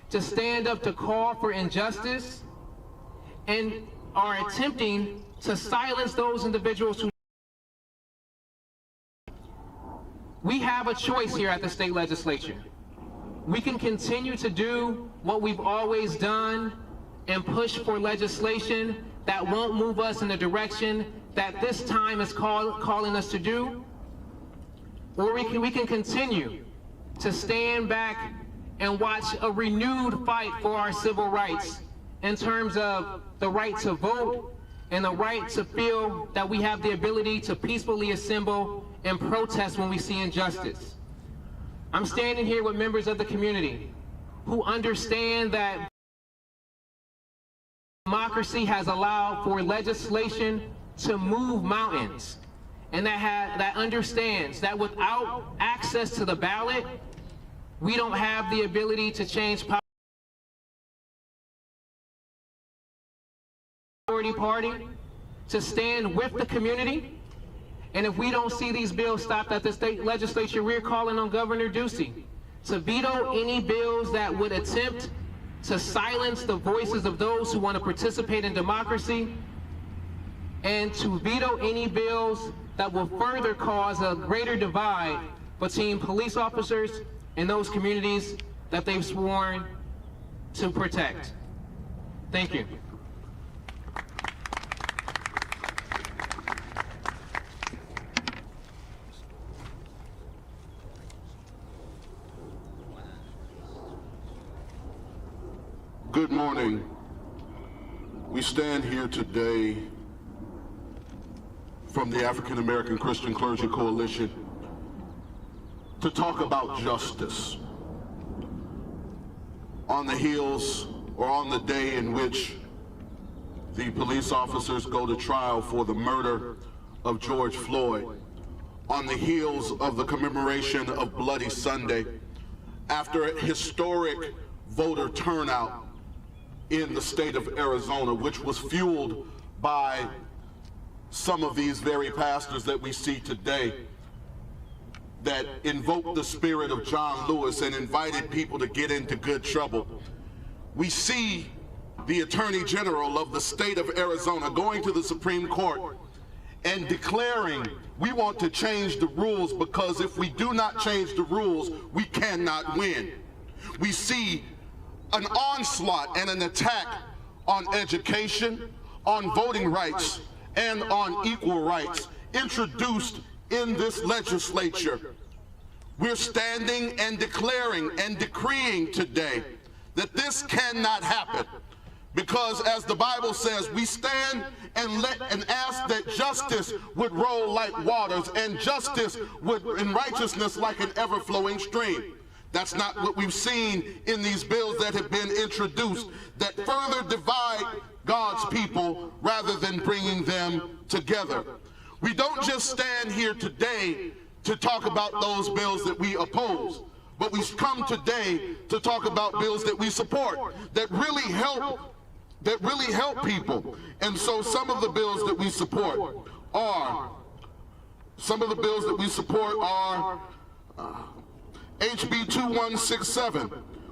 to stand up to call for injustice and are attempting to silence those individuals who. We have a choice here at the state legislature. We can continue to do what we've always done and push for legislation that won't move us in the direction that this time is calling us to do, or we can continue to stand back and watch a renewed fight for our civil rights in terms of the right to vote and the right to feel that we have the ability to peacefully assemble and protest when we see injustice. I'm standing here with members of the community who understand that democracy has allowed for legislation to move mountains, and that understands that without access to the ballot, we don't have the ability to change party to stand with the community. And if we don't see these bills stopped at the state legislature, we're calling on Governor Ducey to veto any bills that would attempt to silence the voices of those who want to participate in democracy, and to veto any bills that will further cause a greater divide between police officers and those communities that they've sworn to protect. Thank you. Good morning. We stand here today from the African American Christian Clergy Coalition to talk about justice on the heels or on the day in which the police officers go to trial for the murder of George Floyd, on the heels of the commemoration of Bloody Sunday, after a historic voter turnout in the state of Arizona, which was fueled by some of these very pastors that we see today that invoked the spirit of John Lewis and invited people to get into good trouble. We see the Attorney General of the state of Arizona going to the Supreme Court and declaring, we want to change the rules because if we do not change the rules, we cannot win. We see an onslaught and an attack on education, on voting rights, and on equal rights introduced in this legislature. We're standing and declaring and decreeing today that this cannot happen, because as the Bible says, we stand and ask that justice would roll like waters and justice would and righteousness like an ever-flowing stream. That's not what we've seen in these bills that have been introduced that further divide God's people rather than bringing them together. We don't just stand here today to talk about those bills that we oppose, but we come today to talk about bills that we support, that really help people. And so some of the bills that we support are HB 2167,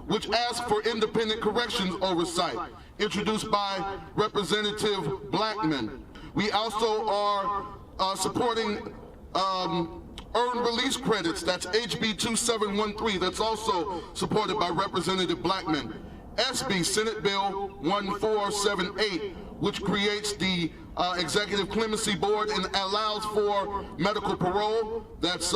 which asks for independent corrections oversight, introduced by Representative Blackman. We also are supporting earned release credits. That's HB 2713. That's also supported by Representative Blackman. SB Senate Bill 1478, which creates the Executive Clemency Board and allows for medical parole. That's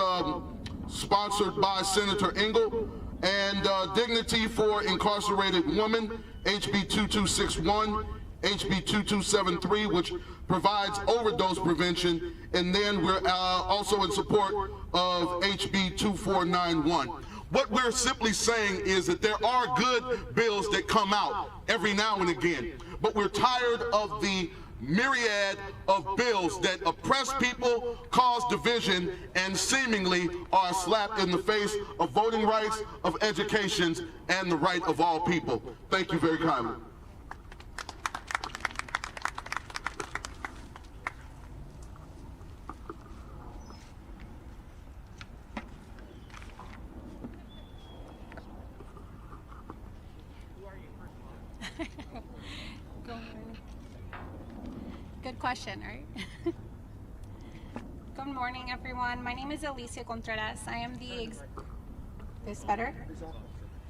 sponsored by Senator Engel. And Dignity for Incarcerated Women, HB 2261, HB 2273, which provides overdose prevention. And then we're also in support of HB 2491. What we're simply saying is that there are good bills that come out every now and again, but we're tired of the myriad of bills that oppress people, cause division, and seemingly are a slap in the face of voting rights, of education, and the right of all people. Thank you very kindly. Good question, right? Good morning, everyone. My name is Alicia Contreras. I am the This better?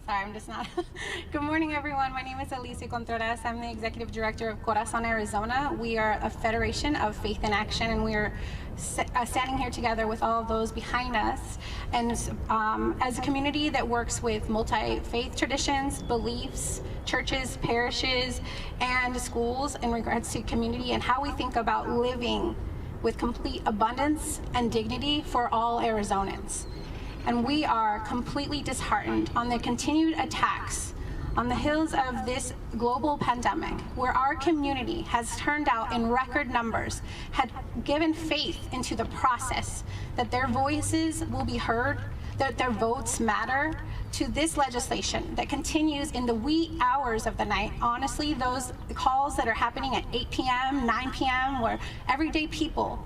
Sorry, I'm just not. Good morning, everyone. My name is Alicia Contreras. I'm the executive director of Corazon Arizona. We are a federation of faith in action, and we are standing here together with all of those behind us. And as a community that works with multi-faith traditions, beliefs, churches, parishes, and schools in regards to community and how we think about living with complete abundance and dignity for all Arizonans. And we are completely disheartened on the continued attacks on the heels of this global pandemic, where our community has turned out in record numbers, had given faith into the process, that their voices will be heard, that their votes matter, to this legislation that continues in the wee hours of the night. Honestly, those calls that are happening at 8 p.m., 9 p.m., where everyday people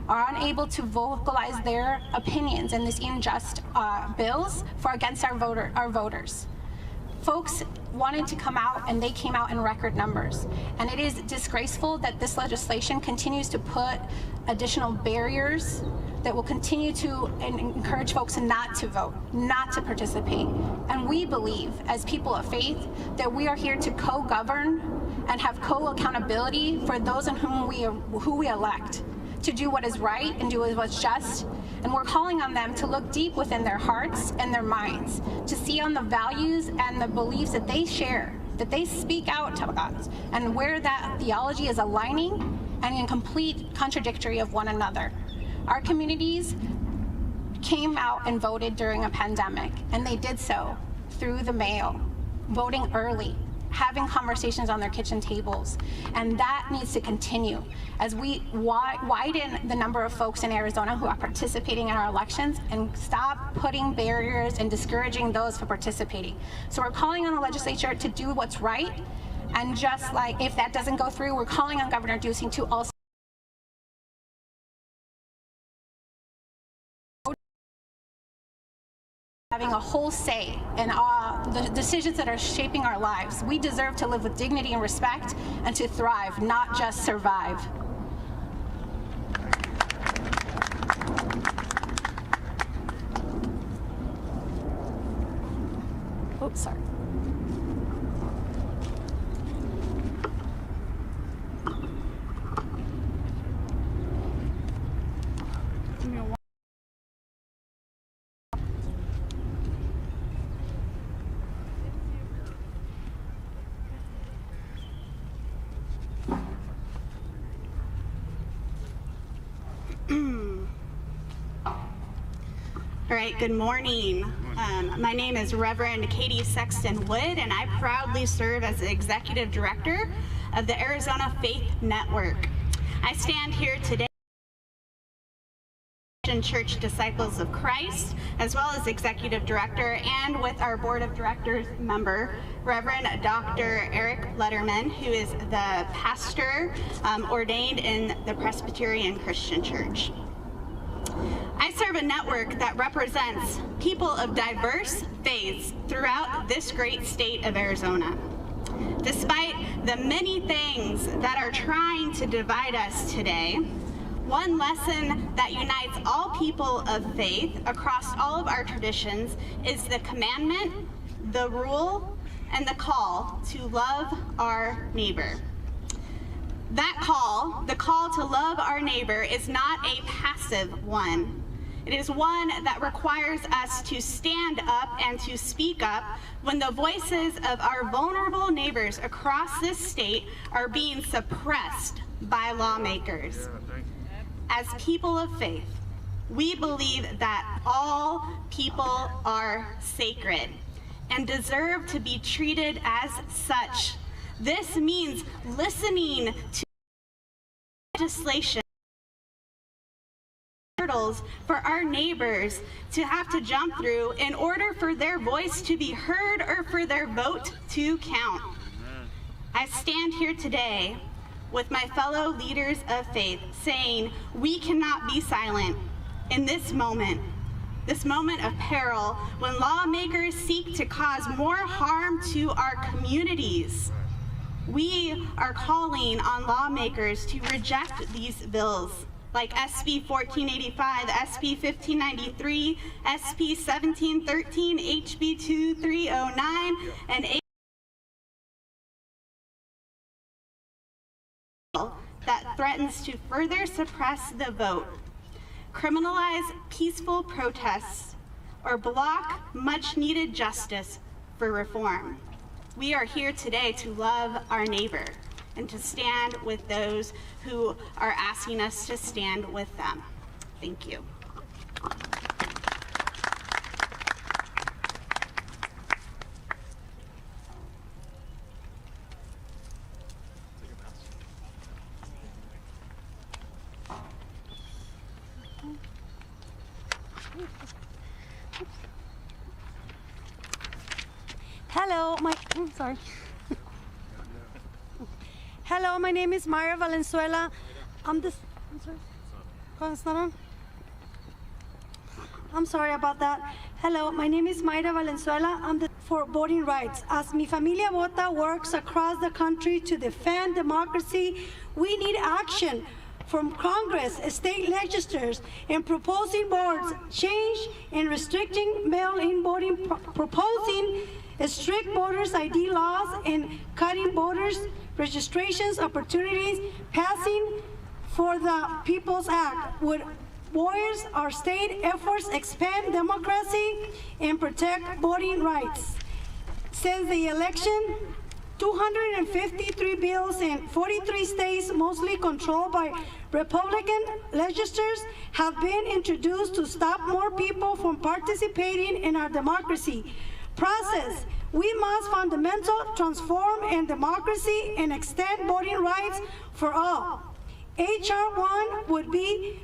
are unable to vocalize their opinions in these unjust bills against our voters. Folks wanted to come out, and they came out in record numbers. And it is disgraceful that this legislation continues to put additional barriers that will continue to encourage folks not to vote, not to participate. And we believe, as people of faith, that we are here to co-govern and have co-accountability for those in who we elect, to do what is right and do what's just. And we're calling on them to look deep within their hearts and their minds, to see on the values and the beliefs that they share, that they speak out to us, and where that theology is aligning and in complete contradictory of one another. Our communities came out and voted during a pandemic, and they did so through the mail, voting early, having conversations on their kitchen tables. And that needs to continue as we widen the number of folks in Arizona who are participating in our elections and stop putting barriers and discouraging those from participating. So we're calling on the legislature to do what's right. And just like if that doesn't go through, we're calling on Governor Ducey to also having a whole say in the decisions that are shaping our lives. We deserve to live with dignity and respect and to thrive, not just survive. Oops, sorry. All right, good morning. My name is Reverend Katie Sexton Wood, and I proudly serve as the Executive Director of the Arizona Faith Network. I stand here today Church Disciples of Christ, as well as Executive Director, and with our Board of Directors member, Reverend Dr. Eric Letterman, who is the pastor ordained in the Presbyterian Christian Church. I serve a network that represents people of diverse faiths throughout this great state of Arizona. Despite the many things that are trying to divide us today, one lesson that unites all people of faith across all of our traditions is the commandment, the rule, and the call to love our neighbor. That call, the call to love our neighbor, is not a passive one. It is one that requires us to stand up and to speak up when the voices of our vulnerable neighbors across this state are being suppressed by lawmakers. As people of faith, we believe that all people are sacred and deserve to be treated as such. This means listening to legislation hurdles for our neighbors to have to jump through in order for their voice to be heard or for their vote to count. I stand here today with my fellow leaders of faith saying we cannot be silent in this moment of peril when lawmakers seek to cause more harm to our communities. We are calling on lawmakers to reject these bills, like SB 1485, SB 1593, SB 1713, HB 2309, and that threatens to further suppress the vote, criminalize peaceful protests, or block much-needed justice for reform. We are here today to love our neighbor and to stand with those who are asking us to stand with them. Thank you. Hello, Hello, my name is Mayra Valenzuela. I'm sorry. Oh, it's not on? I'm sorry about that. Hello, my name is Mayra Valenzuela. I'm for voting rights. As Mi Familia Vota works across the country to defend democracy, we need action from Congress, state legislators, in proposing boards, change in restricting mail-in voting, proposing strict voters' ID laws, and cutting voters' registrations opportunities, passing for the People's Act would voice our state efforts, expand democracy, and protect voting rights. Since the election, 253 bills in 43 states, mostly controlled by Republican legislators, have been introduced to stop more people from participating in our democracy process. We must fundamentally transform in democracy and extend voting rights for all. HR 1 would be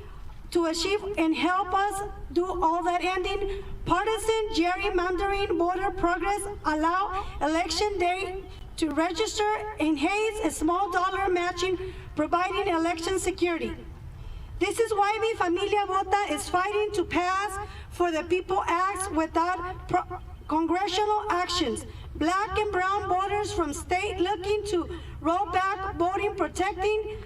to achieve and help us do all that, ending partisan gerrymandering, voter progress, allow election day to register, enhance a small dollar matching, providing election security. This is why Mi Familia Vota is fighting to pass for the People Act without congressional actions. Black and brown voters from state looking to roll back voting protecting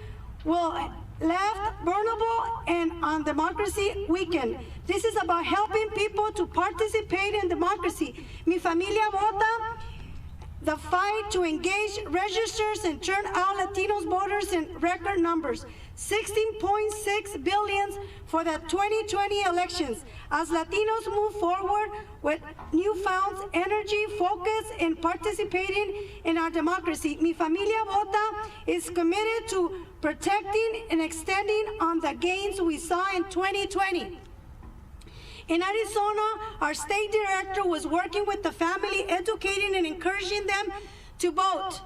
will left vulnerable and on democracy weakened. This is about helping people to participate in democracy. Mi Familia Vota, the fight to engage registers and turn out Latinos voters in record numbers. 16.6 billion for the 2020 elections. As Latinos move forward with newfound energy, focus, and participating in our democracy, Mi Familia Vota is committed to protecting and extending on the gains we saw in 2020. In Arizona, our state director was working with the family, educating and encouraging them to vote.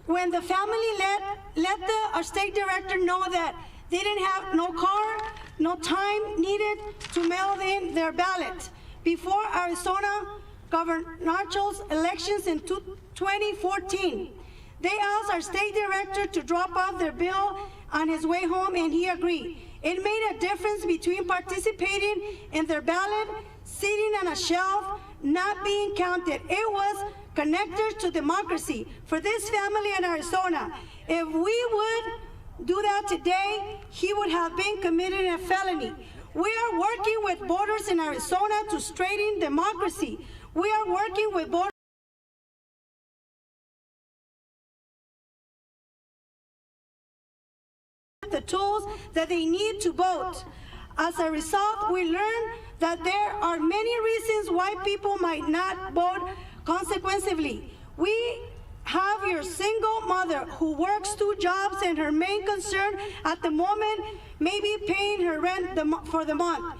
When the family let our state director know that they didn't have no car, no time needed to mail in their ballot. Before Arizona gubernatorial elections in 2014, they asked our state director to drop off their bill on his way home, and he agreed. It made a difference between participating in their ballot, sitting on a shelf, not being counted. It was connected to democracy. For this family in Arizona, if we would do that today, he would have been committed a felony. We are working with voters in Arizona to straighten democracy. We are working with voters the tools that they need to vote. As a result, we learned that there are many reasons why people might not vote consequently. We have your single mother who works 2 jobs and her main concern at the moment may be paying her rent for the month.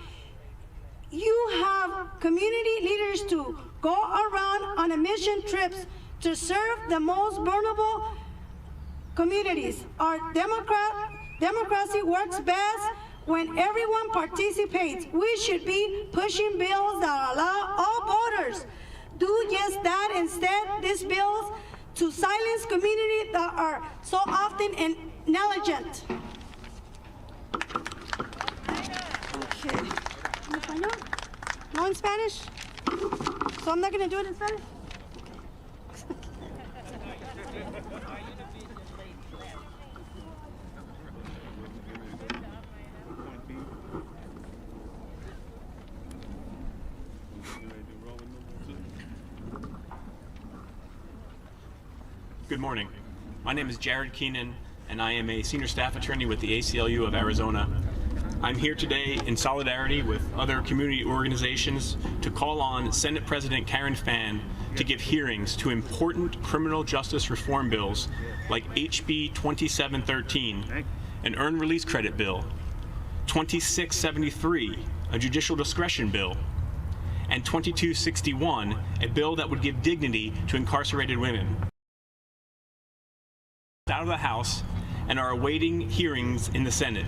You have community leaders to go around on a mission trips to serve the most vulnerable communities. Our democracy works best when everyone participates. We should be pushing bills that allow all voters do just that. Instead, these bills to silence communities that are so often negligent. Okay. ¿En español? No in Spanish? So I'm not going to do it in Spanish? Good morning. My name is Jared Keenan, and I am a senior staff attorney with the ACLU of Arizona. I'm here today in solidarity with other community organizations to call on Senate President Karen Fann to give hearings to important criminal justice reform bills like HB 2713, an earned release credit bill, 2673, a judicial discretion bill, and 2261, a bill that would give dignity to incarcerated women. Out of the House and are awaiting hearings in the Senate.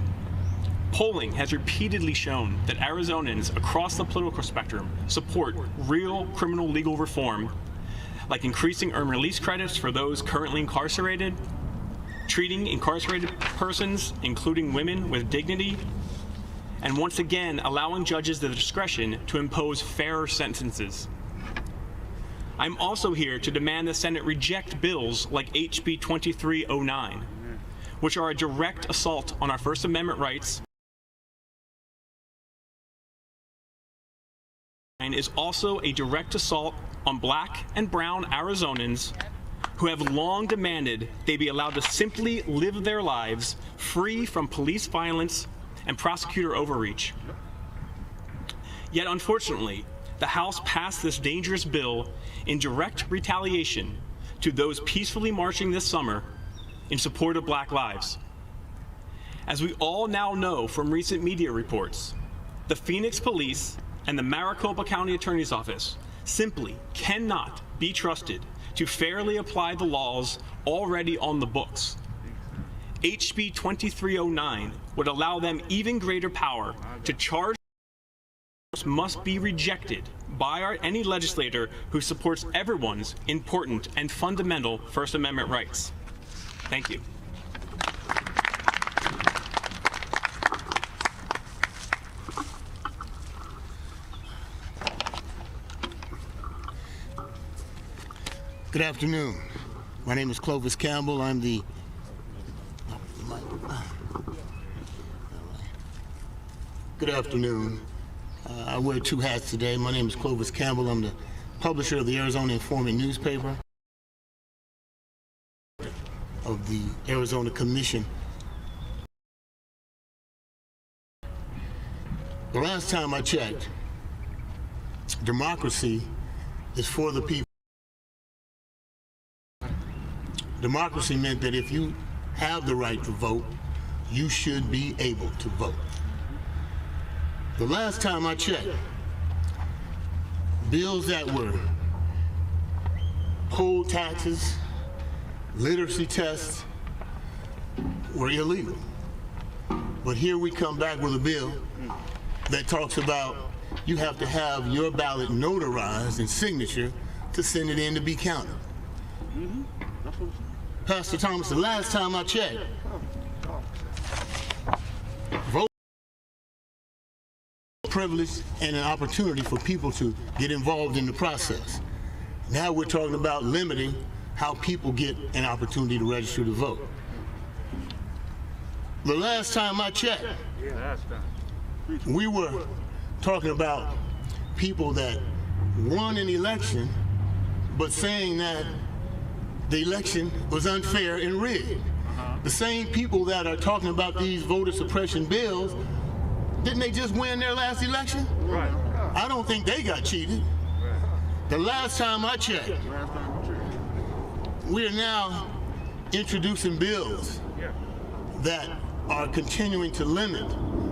Polling has repeatedly shown that Arizonans across the political spectrum support real criminal legal reform, like increasing earned release credits for those currently incarcerated, treating incarcerated persons, including women, with dignity, and once again allowing judges the discretion to impose fairer sentences. I'm also here to demand the Senate reject bills like HB 2309, which are a direct assault on our First Amendment rights. And is also a direct assault on Black and brown Arizonans who have long demanded they be allowed to simply live their lives free from police violence and prosecutor overreach. Yet unfortunately, the House passed this dangerous bill in direct retaliation to those peacefully marching this summer in support of Black lives. As we all now know from recent media reports, the Phoenix Police and the Maricopa County Attorney's Office simply cannot be trusted to fairly apply the laws already on the books. HB 2309 would allow them even greater power to charge must be rejected by any legislator who supports everyone's important and fundamental First Amendment rights. Thank you. Good afternoon. My name is Clovis Campbell. I'm the Good afternoon. I wear two hats today. My name is Clovis Campbell. I'm the publisher of the Arizona Informant newspaper, of the Arizona Commission. The last time I checked, democracy is for the people. Democracy meant that if you have the right to vote, you should be able to vote. The last time I checked, bills that were poll taxes, literacy tests were illegal. But here we come back with a bill that talks about you have to have your ballot notarized and signature to send it in to be counted. Pastor Thomas, the last time I checked, vote privilege and an opportunity for people to get involved in the process. Now we're talking about limiting how people get an opportunity to register to vote. The last time I checked, we were talking about people that won an election, but saying that the election was unfair and rigged. The same people that are talking about these voter suppression bills, didn't they just win their last election? Right. I don't think they got cheated. The last time I checked, we are now introducing bills that are continuing to limit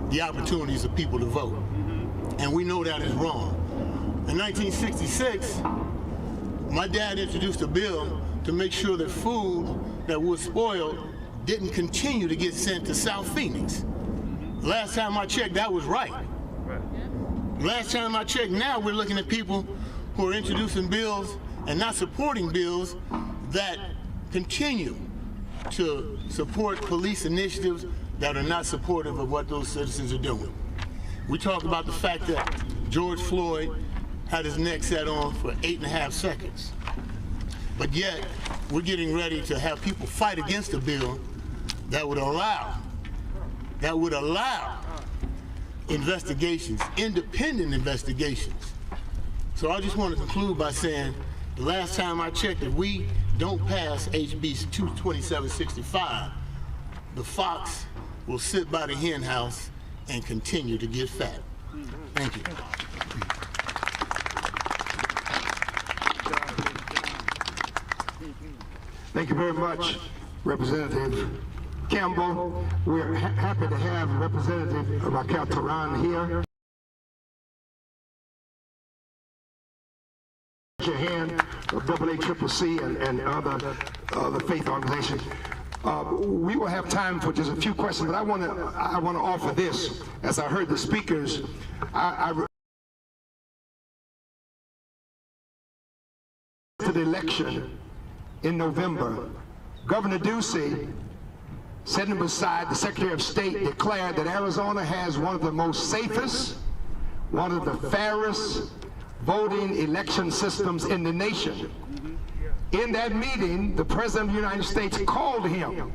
the opportunities of people to vote. And we know that is wrong. In 1966, my dad introduced a bill to make sure that food that was spoiled didn't continue to get sent to South Phoenix. Last time I checked, that was right. Last time I checked, now we're looking at people who are introducing bills and not supporting bills that continue to support police initiatives that are not supportive of what those citizens are doing. We talk about the fact that George Floyd had his neck set on for 8.5 seconds. But yet, we're getting ready to have people fight against a bill that would allow investigations, independent investigations. So I just want to conclude by saying, the last time I checked, if we don't pass HB 22765, the fox will sit by the hen house and continue to get fat. Thank you. Thank you very much, Representative Campbell. We're happy to have Representative Raquel Tehran here. Your hand, AACCC and other faith organizations. We will have time for just a few questions, but I want to offer this. As I heard the speakers, to the election in November, Governor Ducey, sitting beside the Secretary of State, declared that Arizona has one of the most safest, one of the fairest voting election systems in the nation. In that meeting, the President of the United States called him,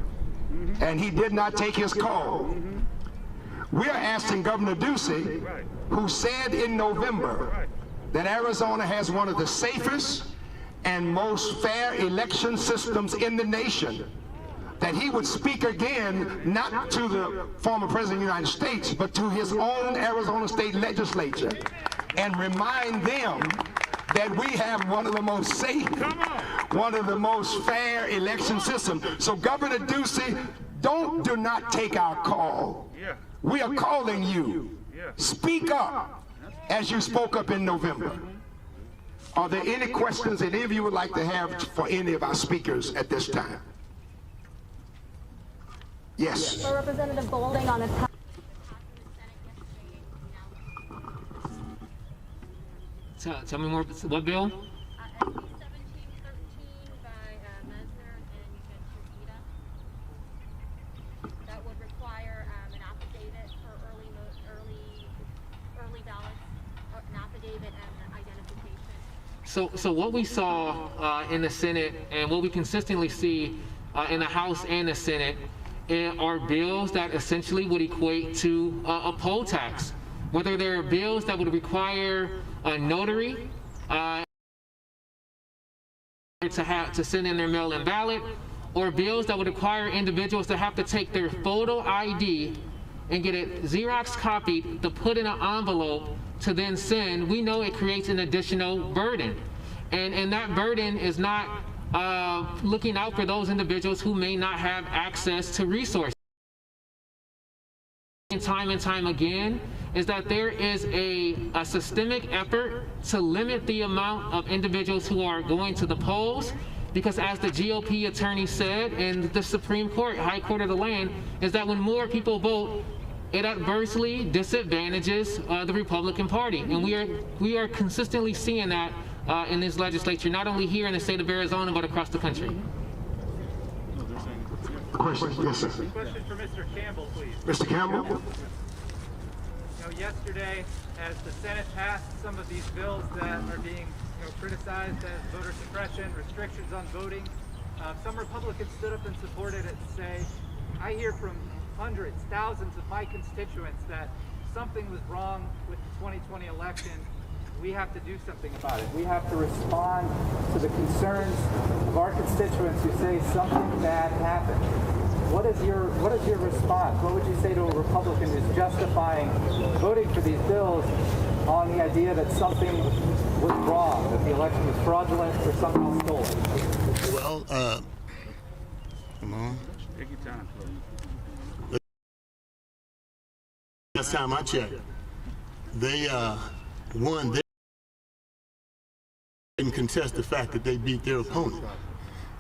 and he did not take his call. We are asking Governor Ducey, who said in November that Arizona has one of the safest and most fair election systems in the nation, that he would speak again, not to the former President of the United States, but to his own Arizona State Legislature, and remind them that we have one of the most safe, one of the most fair election systems. So Governor Ducey, do not take our call. We are calling you. Speak up as you spoke up in November. Are there any questions that any of you would like to have for any of our speakers at this time? Yes. For Representative Golding on a Tell me more. What bill? SB 1713 by Mesner and Venturita. That would require an affidavit for early ballots, an affidavit and identification. So what we saw in the Senate and what we consistently see in the House and the Senate are bills that essentially would equate to a poll tax. Whether there are bills that would require a notary to send in their mail-in ballot, or bills that would require individuals to have to take their photo ID and get it Xerox copied to put in an envelope to then send, we know it creates an additional burden. And that burden is not looking out for those individuals who may not have access to resources. Time and time again is that there is a systemic effort to limit the amount of individuals who are going to the polls, because as the GOP attorney said in the Supreme Court, High Court of the land, is that when more people vote, it adversely disadvantages the Republican Party. And we are consistently seeing that in this legislature, not only here in the state of Arizona, but across the country. Question, yes, sir. Question for Mr. Campbell, please. Mr. Campbell? You know, yesterday, as the Senate passed some of these bills that are being criticized as voter suppression, restrictions on voting, some Republicans stood up and supported it and say, I hear from hundreds, thousands of my constituents that something was wrong with the 2020 election. We have to do something about it. We have to respond to the concerns of our constituents who say something bad happened. What is your response? What would you say to a Republican who's justifying voting for these bills on the idea that something was wrong, that the election was fraudulent or somehow stolen? Well, come on. Take your time, Last time I checked, they won. They didn't contest the fact that they beat their opponent.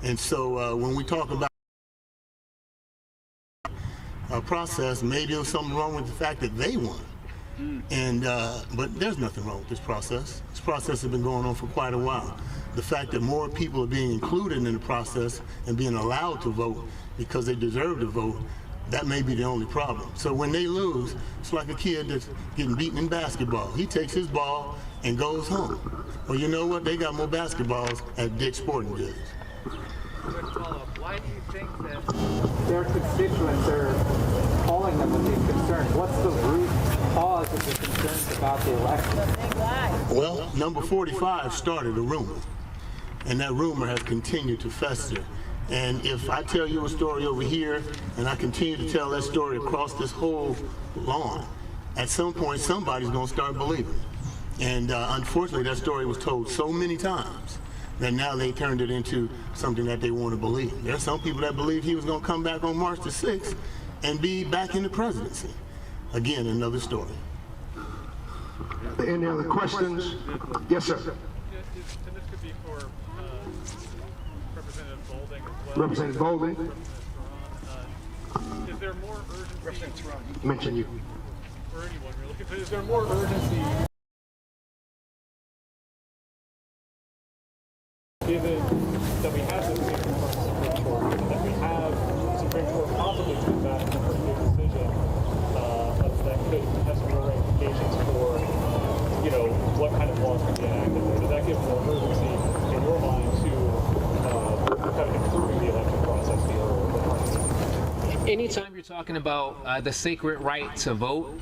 And so when we talk about a process, maybe there was something wrong with the fact that they won. And but there's nothing wrong with this process. This process has been going on for quite a while. The fact that more people are being included in the process and being allowed to vote because they deserve to vote, that may be the only problem. So when they lose, it's like a kid that's getting beaten in basketball. He takes his ball and goes home. Well, you know what? They got more basketballs at Dick's Sporting Goods. Quick follow-up. Why do you think that their constituents are calling them with these concerns? What's the root cause of the concerns about the election? Well, number 45 started a rumor, and that rumor has continued to fester. And if I tell you a story over here, and I continue to tell that story across this whole lawn, at some point somebody's going to start believing it. And unfortunately, that story was told so many times that now they turned it into something that they want to believe. There are some people that believe he was going to come back on March the 6th and be back in the presidency. Again, another story. Any other questions? Yes, sir. And this could be for Representative Boulding as well. Representative Boulding. Is there more urgency? Mention you. Or anyone really, but is there more urgency given that we have this case in front of the Supreme Court, that we have the Supreme Court possibly come back and make a decision that could have some real ramifications for, you know, what kind of laws could be enacted there? Does that give more urgency in your mind to kind of improving the election process here? Anytime you're talking about the sacred right to vote,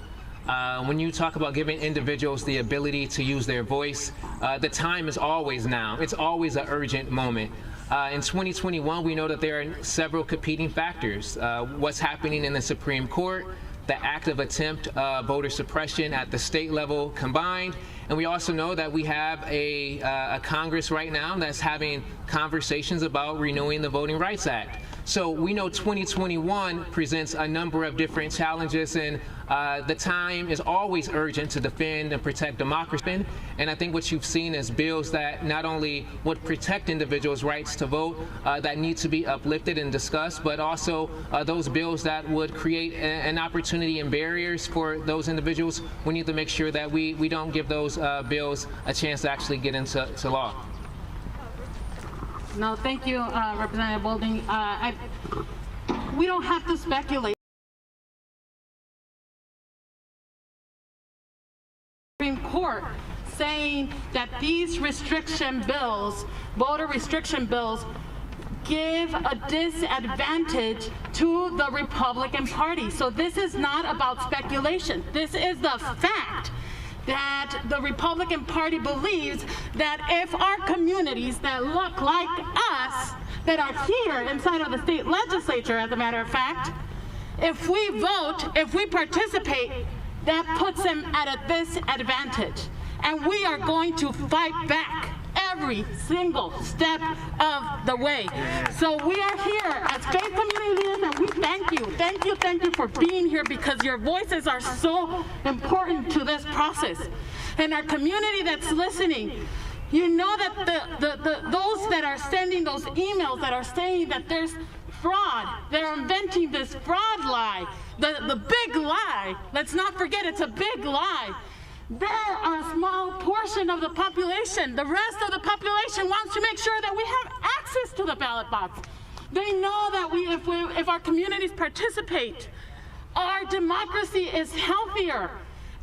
when you talk about giving individuals the ability to use their voice, the time is always now. It's always an urgent moment. In 2021, we know that there are several competing factors. What's happening in the Supreme Court, the active attempt voter suppression at the state level combined, and we also know that we have a Congress right now that's having conversations about renewing the Voting Rights Act. So we know 2021 presents a number of different challenges, and the time is always urgent to defend and protect democracy. And I think what you've seen is bills that not only would protect individuals' rights to vote that need to be uplifted and discussed, but also those bills that would create an opportunity and barriers for those individuals. We need to make sure that we don't give those bills a chance to actually get into law. No, thank you, Representative Boulding. We don't have to speculate. Supreme Court saying that these restriction bills, voter restriction bills, give a disadvantage to the Republican Party. So this is not about speculation. This is the fact that the Republican Party believes that if our communities that look like us, that are here inside of the state legislature, as a matter of fact, if we vote, if we participate, that puts them at a disadvantage. And we are going to fight back every single step of the way. So we are here as faith community leaders, and we thank you. Thank you for being here, because your voices are so important to this process. And our community that's listening, you know that those that are sending those emails that are saying that there's fraud, they're inventing this fraud lie, the big lie. Let's not forget, it's a big lie. There are a small portion of the population. The rest of the population wants to make sure that we have access to the ballot box. They know that if our communities participate, our democracy is healthier.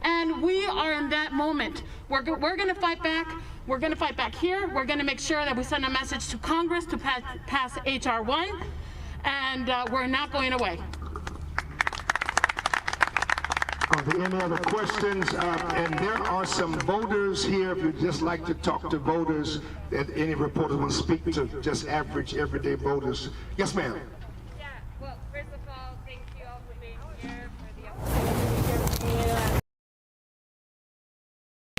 And we are in that moment. We're going to fight back. We're going to fight back here. We're going to make sure that we send a message to Congress to pass H.R. 1, and we're not going away. Are there any other questions? And there are some voters here. If you'd just like to talk to voters, that any reporter will speak to just average, everyday voters. Yes, ma'am. Yeah, well, first of all, thank you all for being here, for the opportunity to hear from you.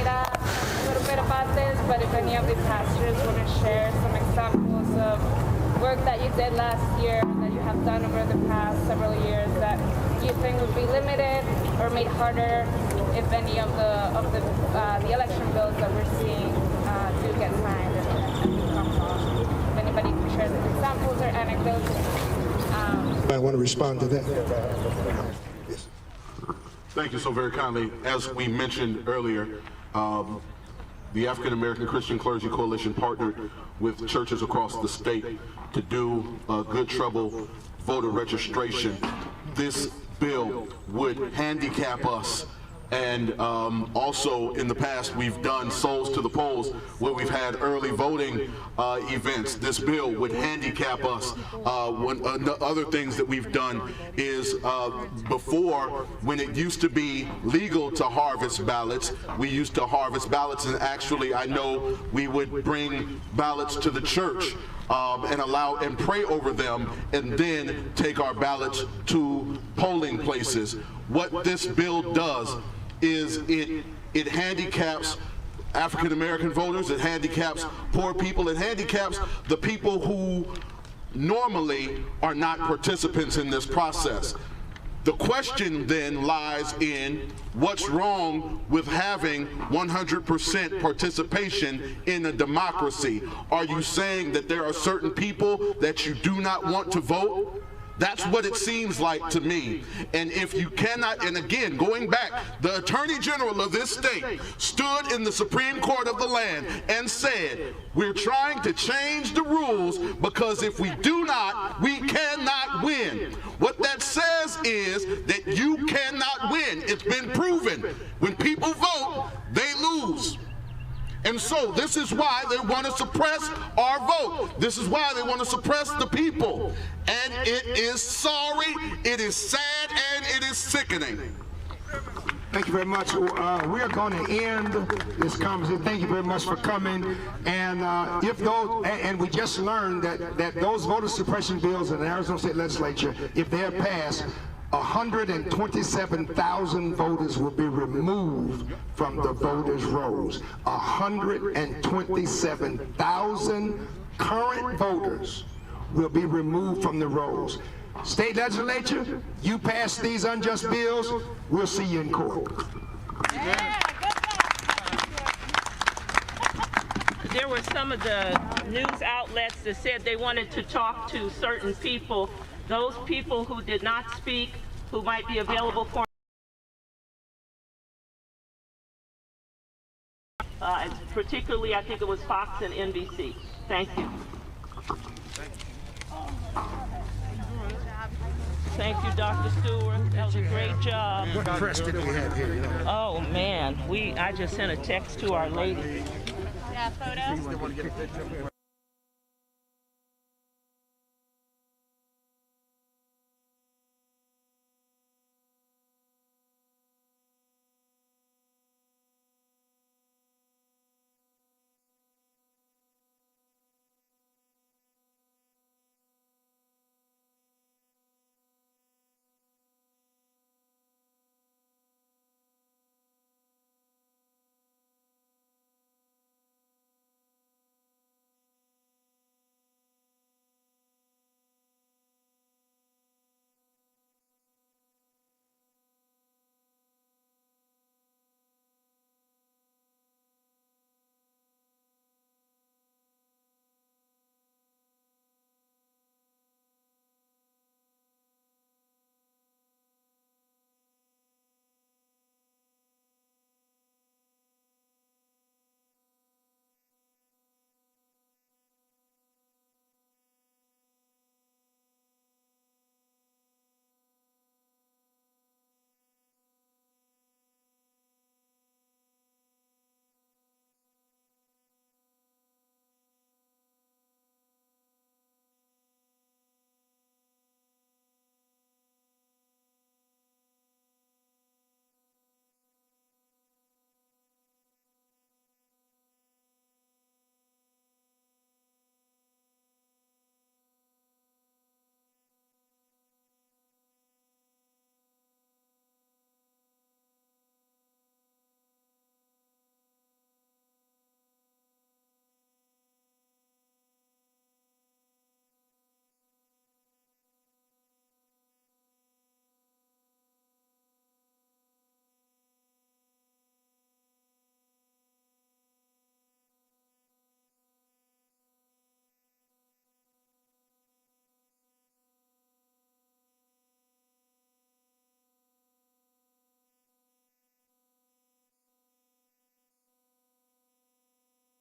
A little bit about this, but if any of the pastors want to share some examples of work that you did last year, that you have done over the past several years, that you think would be limited or made harder if any of the election bills that we're seeing do get signed and become law. If anybody can share some examples or anecdotes. I want to respond to that. Yes. Thank you so very kindly. As we mentioned earlier, the African American Christian Clergy Coalition partnered with churches across the state to do good trouble voter registration. This bill would handicap us And also in the past, we've done Souls to the Polls, where we've had early voting events. This bill would handicap us. Other things that we've done is before, when it used to be legal to harvest ballots, we used to harvest ballots, and actually I know we would bring ballots to the church and allow and pray over them, and then take our ballots to polling places. What this bill does is it handicaps African American voters, it handicaps poor people, it handicaps the people who normally are not participants in this process. The question then lies in what's wrong with having 100% participation in a democracy. Are you saying that there are certain people that you do not want to vote? That's what it seems like to me. And if you cannot, and again, going back, the Attorney General of this state stood in the Supreme Court of the land and said, we're trying to change the rules because if we do not, we cannot win. What that says is that you cannot win. It's been proven. When people vote, they lose. And so this is why they want to suppress our vote. This is why they want to suppress the people. And it is sorry, it is sad, and it is sickening. Thank you very much. We are going to end this conversation. Thank you very much for coming. And we just learned that those voter suppression bills in the Arizona State Legislature, if they are passed, 127,000 voters will be removed from the voters' rolls. 127,000 current voters will be removed from the rolls. State legislature, you pass these unjust bills, we'll see you in court. There were some of the news outlets that said they wanted to talk to certain people. Those people who did not speak, who might be available for particularly, I think it was Fox and NBC. Thank you. Thank you, Dr. Stewart. That was a great job. What press did we have here? You know? Oh man, I just sent a text to our lady. Yeah, photo.